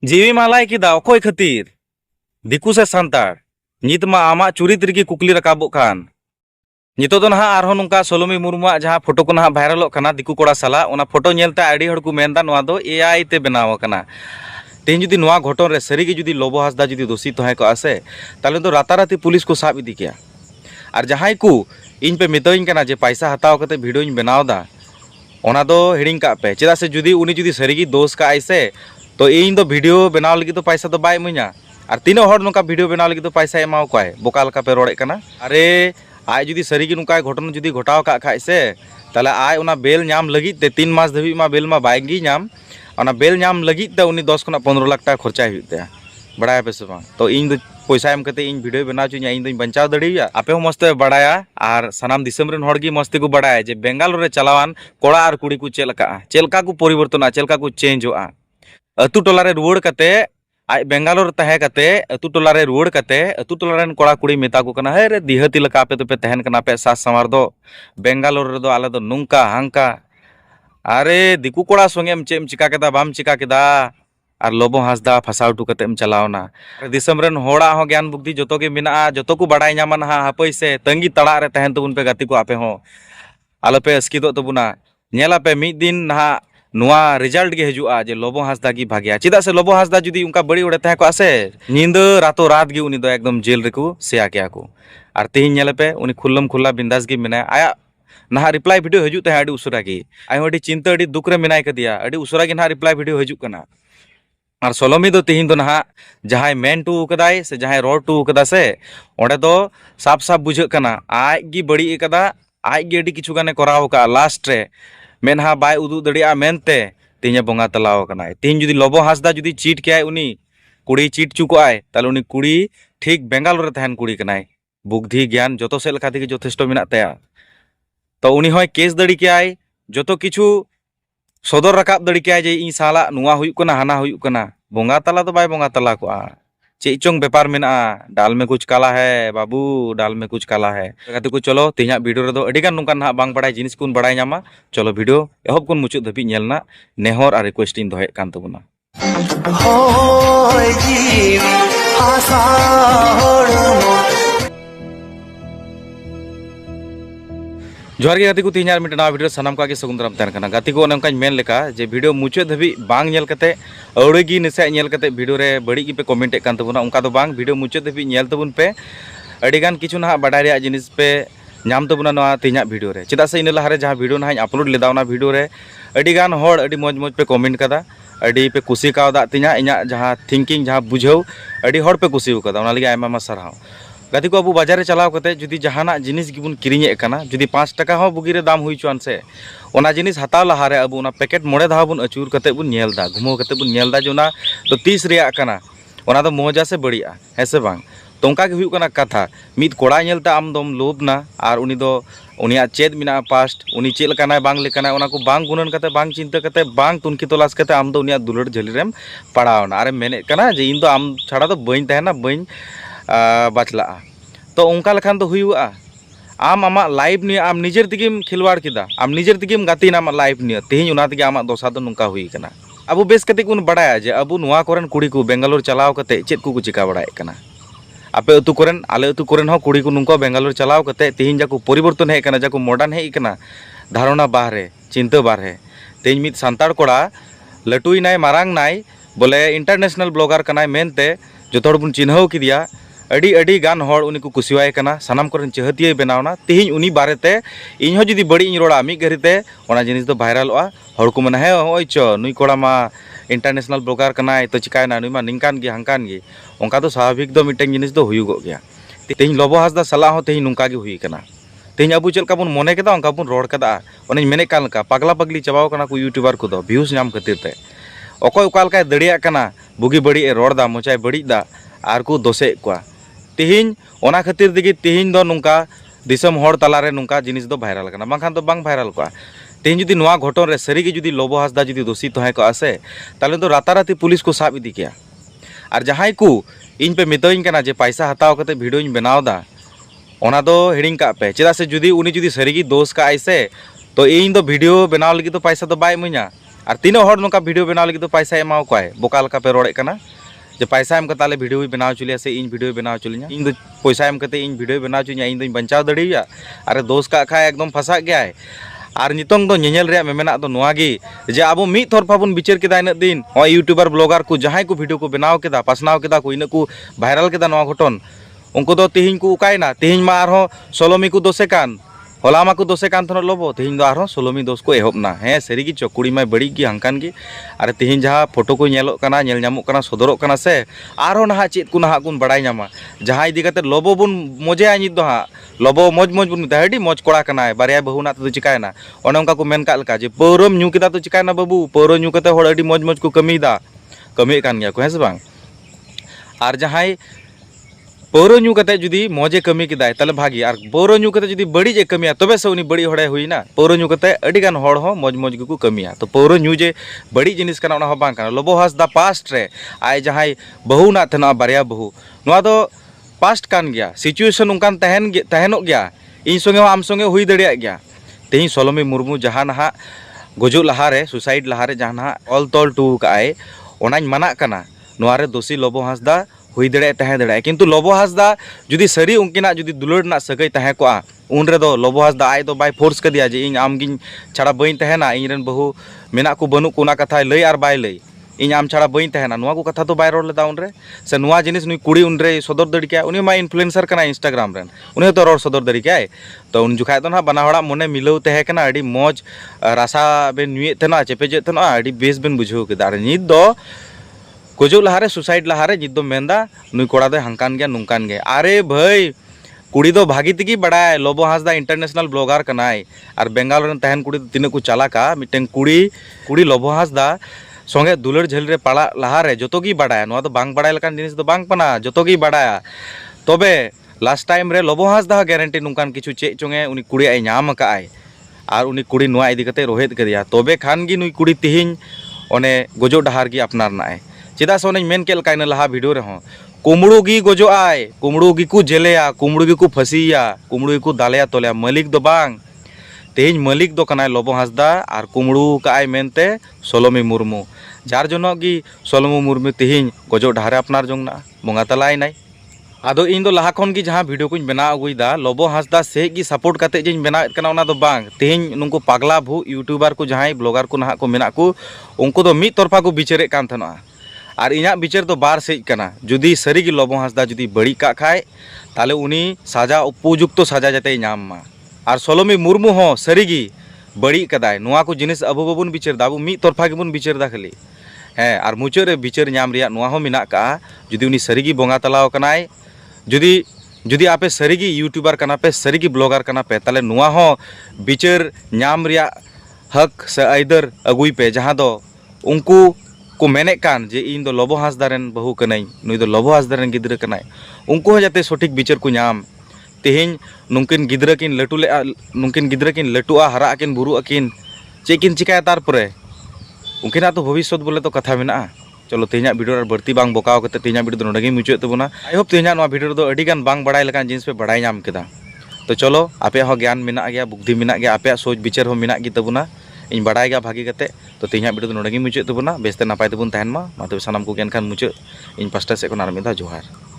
जीवी मालाई की दा अकोय खातिर दिकू से सांतार नित मा आमा चुरित रिगी कुकली रकाबो खान नितो तो नहा आरहो नुंका सोलोमी मुर्मुआ जहां फोटो को नहा वायरल कना दिकू कोड़ा साला ओना फोटो नेलते आडी हड़ को मेनदा नोआ दो एआई ते बनाव कना तेन जुदी नोआ घटन रे सरी गे जुदी लोबो हासदा जुदी दोषी तहे को आसे ताले तो राताराती पुलिस को साब इदी किया और जहां को इन पे मितोइन कना जे पैसा हताव कते वीडियो इन बनावदा ओना दो हिडिंग का पे चेदा से जुदी उनी जुदी सरी गे दोष का आइसे तो इन दो वीडियो बनाव लगी तो पैसा तो बाय इमाኛ और तीनों हर नुका वीडियो बनाव लगी तो पैसा एमाव कोय बोका लका पे रोड़े कना अरे आय जुदी सरी गे नुका घटन जुदी घटाव का खाय से ताले आय ओना बेल नाम लगी ते 3 मास धबी मा बेल मा बायगी नाम ओना बेल नाम लगी ते उनी 10 खना 15 लाख टाका खर्चा हुते बड़ाया पे से बांग तो इन दो पैसा एम कते इन वीडियो बनाव चु냐 इन दो बंचाव दड़िया आपे हो मस्ते बड़ाया और सनाम दिसम रेन हड़ गी मस्ते को बड़ाया जे बेंगालुरु रे चलावान कोड़ा और कुड़ी को चेलका को परिवर्तन चेलका को चेंजोआ अतु टोला रे रुवड़ कते आज बेंगालुरु तहे कते अतु टोला रे रुवड़ कते अतु टोला रेन कोड़ा कुड़ी मेता को कना हे रे दिहती लका पे तो पे तहन कना पे सास समार दो बेंगालुरु रे दो आले दो नुंका हांका अरे दिकू कोड़ा संगेम चेम चिका केदा बाम चिका केदा और लोबो हासदा फसाव टू कतेम चलावना दिसम रेन होड़ा हो ज्ञान बुद्धि जतो के मिना जतो को बड़ाई ᱧᱟᱢᱟ ना हापै से तंगी तड़ा रे तहन तबुन पे गति को आपे हो आलो पे अस्किदो तबुना नेला पे मिद दिन ना नुआ रिजल्ट के हजुआ जे लोबो हासदा की भाग्या चिदा से लोबो हासदा जुदी उनका बड़ी उड़े तहे को आसे नींद रातो रात गी उनी दो एकदम जेल रेको सेया किया को और तेहिन नेले पे उनी खुल्लम खुल्ला बिंदास गी मिना आया ना रिप्लाई वीडियो हजू तहे अडी उसरा की आय अडी चिंता अडी दुख रे मिनाय कदिया अडी उसरा की ना रिप्लाई वीडियो हजू कना और सोलोमी दो तेहिन दो ना जहां मेन टू कदाय से जहां रोड टू कदा से ओडे दो साफ साफ बुझे कना आज गी बड़ी कदा आज गे अडी किछु गाने कराव का लास्ट रे मेनहा बाय उदु दड़िया मेनते तेहिया बोंगा तलाव कना तेहिन जुदी लोबो हासदा जुदी चीट के उनी कुड़ी चीट चुको आय ताले उनी कुड़ी ठीक बेंगालुरु रे तहन कुड़ी कनाय बुद्धि ज्ञान जतो से लेखा थी जथेष्ट मेना तया तो उनी होय केस दड़ी के आय जतो किछु सदर रकाब दड़ी के जे इन साला नुआ हुयुक कना हाना हुयुक कना बोंगा तला तो बाय बोंगा तला को चे चोंग व्यापार मेना डाल में कुछ काला है बाबू डाल में कुछ काला है कहते को चलो तेजा वीडियो रे दो अडी गान नुका ना बांग बड़ाय जिनिस कुन बड़ाय ᱧᱟᱢᱟ चलो वीडियो एहब कुन मुचुद धबी नेलना नेहर और रिक्वेस्ट इन दोहे कान तबुना होय जीवी आशा होड़मो जोहार के गाती को तीन मिनट ना वीडियो सनाम का सगुन दाराम तहन कना गाती को नंका मेन लेका जे वीडियो मुचाद धबी बांग नेल कते अवड़ेगी नसे नेल कते वीडियो रे बड़ी की पे कमेंट कान तबुना उनका दो बांग वीडियो मुचाद धबी नेल तबुन पे अडिगान किछु ना बडाय रे जिनिस पे नाम तबुना नवा तीना वीडियो रे चिदा से इन लहारे जहां वीडियो ना अपलोड लेदा उना वीडियो रे अडिगान होड़ अडी मौज मौज पे कमेंट कदा अडी पे कुसी कावदा तीना इना जहां थिंकिंग जहां बुझाव अडी होड़ पे कुसी कदा उना लगे आयमा सरहाव गाती को अब बाजार चलाव कते जुदी जहाना जिनिस गिबुन किरिnye कना जुदी 5 टाका हो बुगी रे दाम हुई चुआन से ओना जिनिस हताव लहारे अब ओना पैकेट मोड़े धाव बुन अचूर कते बुन नेलदा घुमो कते बुन नेलदा जोना तो 30 रिया कना ओना तो मोजा से बढ़िया है से बांग तो उनका के हुई कना कथा मिद कोड़ा नेलता आम दम लोभना और उनी दो उनिया चेद मिना पास्ट उनी चेल कना बांग लेकना ओना को बांग गुणन कते बांग चिंता कते बांग तुनकी तलाश कते आम दो उनिया दुलड़ झली रेम पड़ावना अरे मेने कना जे इन दो आम छाड़ा तो बइन तहना बइन बाचला तो उनका लखान तो हुआ आम आमा लाइव निये आम निजेर तिगिम खिलवाड़ किदा आम निजेर तिगिम गातीना आमा लाइव निये तेहिं उना तिगे आमा दोसा दो नुका हुई कना अब बेस कते कुन बड़ाया जे अब नुआ कोरेन कुड़ी को बेंगालुरु चलाव कते चेद को चिका बड़ाय कना आपे अतु कोरेन आले अतु कोरेन हो कुड़ी को नुका बेंगालुरु चलाव कते तेहिं जाको परिवर्तन हे कना जाको मॉडर्न हे कना धारणा बाहरे चिंता बाहरे तेहिं मिद सांताड़ कोड़ा लटुई नाय मारांग नाय बोले इंटरनेशनल ब्लॉगर कनाय मेनते जतो हड़ बुन चिन्हाव किदिया अडी अडी गान हड़ उनी को कुसिवाय कना सनाम कोरेन चहतिये बनावना तेहिं उनी बारेते इन हो जुदी बड़ी इन रोड़ा मी घरिते ओना जिनिस दो वायरलआ हड़ को मने हे होय च नुई कोड़ा मा इंटरनेशनल ब्लॉगर कनाय तो चिकायना नुई मा निंकान गे हांकान गे ओंका तो स्वाभाविक दो मिटें जिनिस दो हुयुगो गया तेहिं लोबो हासदा सला हो तेहिं नुंका गे हुई कना तेहिं अबु चलका बुन मोने केदा ओंका बुन रोड कदा ओने मेने कान लका पगला पगली चबाव कना को यूट्यूबर को दो व्यूज नाम खातिर ते ओकोय ओका लकाय दड़िया कना बुगी बड़ी ए रोड दा मोचाय बड़ी दा आर को दोसे कोआ तेहिं ओना खातिर दिगी तेहिं दो नुंका दिसम होड़ तलारे नुंका जिनिस दो वायरल कना बांखान तो बांग वायरल कोआ तेहिं जुदी नोआ घटन रे सरी गे जुदी लोबो हासदा जुदी दोषी तहे को आसे ताले तो राताराती पुलिस को साब इदी किया और जहां को इन पे मितोइन कना जे पैसा हताव कते वीडियो इन बनावदा ओना दो हिडिंग का पे चेदा से जुदी उनी जुदी सरी गे दोष का आइसे तो इन दो वीडियो बनाव लगी तो पैसा तो बाय इमाኛ और तीनों हर नौका वीडियो बनाव लगी तो पैसा एमाव कोय बोका लका पे रोड़े कना जे पैसा एम कताले वीडियो बनाव चुलिया से इन वीडियो बनाव चुलिया इन दो पैसा एम कते इन वीडियो बनाव चुलिया इन दो बंचाव दड़िया अरे दोस्त का खा एकदम फंसा गया और नितोंग दो नेल रे मेमेना दो नोआगी जे अब मी तरफा बन विचार केदा इन दिन हो यूट्यूबर ब्लॉगर को जहां को वीडियो को बनाव केदा पासनाव केदा को इन को वायरल केदा नोआ घटन उनको दो तिहिं को उकायना तिहिं मा आरो सोलोमी को दोसे कान होला मा को दोसे कान थन लोबो तिहिं दो आरो सोलोमी दोस को एहबना हे सरीगी चकुड़ी मा बड़ी की हंकान की अरे तिहिं जहां फोटो को नेलो कना नेल ᱧᱟᱢᱚᱜ कना सदरok कना से आरो नहा चेत को नहा कुन बड़ाई ᱧᱟᱢᱟ जहां इदी कते लोबो बुन मजे नित दो हा लोबो मज मज बुन दाहडी मज कोड़ा कनाय बारिया बहु ना तो चिकायना ओने उनका को मेन का लका जे पौरम न्यू केदा तो चिकायना बाबू पौरो न्यू कते होड़ अडी मज मज को कमीदा कमी कान गया को हेस बांग आर जहां पौरो न्यू कते जुदी मजे कमी केदाय तले भागी और पौरो न्यू कते जुदी बड़ी जे कमिया तबे से उनी बड़ी होड़े हुईना पौरो न्यू कते अडी गान होड़ हो मज मज को कमिया तो पौरो न्यू जे बड़ी जिनिस कना ओना हो बांग कना लोबो हासदा पास्ट रे आय जहां बहु ना थना बारिया बहु नोआ दो पास्ट कान गया सिचुएशन उनकान तहनोग गया इन संगे आम संगे हुई दड़िया गया तेही सोलोमी मुर्मू जहां नहा गजो लहारे सुसाइड लहारे जहां नहा ऑल तोल टू काय ओनाñ मना कना नोआ रे दोषी लोबो हासदा हुई दड़े तहे दड़े किंतु लोबो हासदा जुदी सरी उनकिना जुदी दुलड़ ना सगई तहे को उन रे दो लोबो हासदा आय दो बाय फोर्स कदिया जे इन आम गिन छाड़ा बइन तहेना इन रेन बहु मेना को बनु कोना कथा लई आर बाय लई इन आम छाड़ा बइन तहेना नोआ को कथा तो बाय रोड लेदा उन रे से नोआ जिनिस नुई कुड़ी उन रे सदर दड़ के उनी मा इन्फ्लुएंसर कना इंस्टाग्राम रेन उनी तो रोड सदर दड़ के तो उन जुखाय तो ना बना हड़ा मने मिलौ तहे कना अडी मौज रासा बे नुए तना चेपेजे तना अडी बेस बेन बुझो के दार नित दो गजो लहारे सुसाइड लहारे नित दो मेंदा नुई कोड़ा दो हंकान गया नुंकान गया अरे भाई कुड़ी दो भागी तिगी बड़ाय लोबो हासदा इंटरनेशनल ब्लॉगर कनाय और बेंगाल रेन तहन कुड़ी तिने को चालाका मिटें कुड़ी लोबो हासदा संगे दुलड़ झेल रे पाड़ा लहारे जतो गी बड़ाय नोआ दो बांग बड़ाय लकान जिनिस दो बांग पना जतो गी बड़ाया तबे लास्ट टाइम रे लोबो हासदा गारंटी नुंकान किछु चे चोंगे उनी कुड़ी आय नाम का आय और उनी कुड़ी नोआ इदी कते रोहित कदिया तबे खान गी नुई कुड़ी तिहिं ओने गजो डहार गी अपनार नाय चेदा से ओने मेन केल कायना लहा वीडियो रे हो कुमड़ू गी गजो आय कुमड़ू गी को जेलेया कुमड़ू गी को फसिया कुमड़ू गी को दालेया तोलेया मालिक दो बांग तेज मालिक दो कनाय लोबो हासदा और कुमड़ू का आय मेनते सोलोमी मुर्मू जार जनो गी सोलोमी मुर्मू तिहिं गजो डहारे अपनार जोंगना बोंगा तलाय नाय आदो इन दो लहा खन गी जहां वीडियो को बना अगुइदा लोबो हासदा से गी सपोर्ट कते जे बना कना ओना दो बांग तिहिं नुंको पागला भू यूट्यूबर को जहां ब्लॉगर को नहा को मेना को उनको दो मिद तरफा को बिचारे कान थना और इना विचार तो बार सेज कना जुदी सरी गी लोबो हासदा जुदी बड़ी का खाय ताले उनी साजा उपयुक्त साजा जाते नाम मा और सोलोमी मुर्मू हो सरी गी बड़ी कदाय नोआ को जिनिस अबो बाबुन बिचार दा अबो मिद तरफा गेबुन बिचार दा खाली हैं और मुचाद रे बिचार नाम रिया नोआ हो मिना का जुदी उनी सरी गी बोंगा तलाव कनाय जुदी जुदी आपे सरी गी यूट्यूबर कना पे सरी गी ब्लॉगर कना पे ताले नोआ हो बिचार नाम रिया हक से आइदर अगुई पे जहां दो उनको को मेने कान जे इन दो लोबो हासदा रेन बहु कनाई नुई दो लोबो हासदा रेन गिद्रा कनाय उनको जाते सठिक बिचार को नाम तिहिं नुकिन गिद्रा किन लटू ले नुकिन गिद्रा किन लटुआ हरा किन बुरु अकिन चेकिन चिकाय तारपरे उनकिना तो भविष्य बोले तो कथा मेना चलो तेहना वीडियो बढ़ती बांग बोकाव कते तेहना वीडियो नोडे मुचाद तबना आई होप तेहना नो वीडियो दो अडी गान बांग बड़ाय लकान जिनिस पे बड़ाय नाम केदा तो चलो आपे हो ज्ञान मेना गया बुद्धि मेना गया आपे सोच विचार हो मेना गी तबना इन बड़ाय गया भागी कते तो तेहना वीडियो नोडे मुचाद तबना बेस्ते नापाय तबन तहन मा तबे सानाम को ज्ञान खान मुचाद इन पास्टा से को नार मिदा जोहार।